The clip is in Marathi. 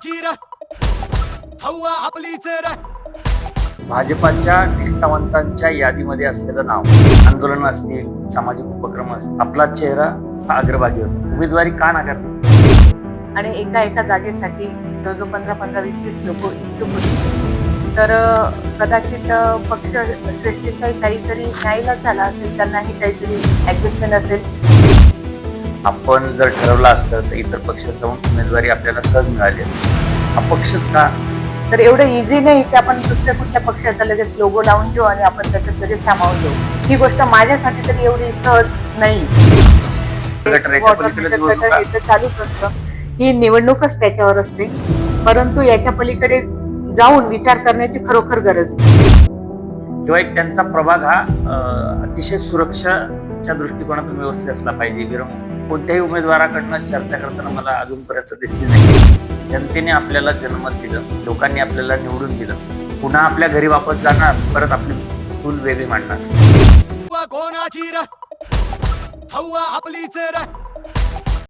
कोणाची रे हवा आपलीच रे. भाजपाच्या निष्ठावंतांच्या यादीमध्ये असलेलं नाव, आंदोलन असतील, सामाजिक उपक्रम असतील, आपला चेहरा हा अग्रभागी होता. उमेदवारी का नाकारली? आणि एका जागेसाठी जो 15-20 लोक इच्छुक होते, तर कदाचित पक्ष श्रेष्ठीचा काहीतरी नाईलाज झाला असेल, त्यांनाही काहीतरी ऍडजस्टमेंट असेल. आपण जर ठरवलं असतं तर इतर पक्षात जाऊन उमेदवारी आपल्याला सहज मिळाली असती. अपक्षच का? तर एवढं इझी नाही की आपण दुसऱ्या कुठल्या पक्षाचा लगेच लोगो लावून घेऊ आणि आपण त्याच्यात लगेच सामावून घेऊ. ही गोष्ट माझ्यासाठी तरी एवढी सहज नाही. हे तर चालूच असतं, ही निवडणूकच त्याच्यावर असते, परंतु याच्या पलीकडे जाऊन विचार करण्याची खरोखर गरज आहे. किंवा एक त्यांचा प्रभाग हा अतिशय सुरक्षाच्या दृष्टिकोनातून व्यवस्थित असला पाहिजे. कोणत्याही उमेदवाराकडनं चर्चा करताना मला अजूनपर्यंत दिसली नाही. जनतेने आपल्याला जनमत दिलं, लोकांनी आपल्याला निवडून दिलं, पुन्हा आपल्या घरी वापस जाणार, परत आपली चूल वेगळी मांडणार. कोणाची रे हवा आपलीच रे.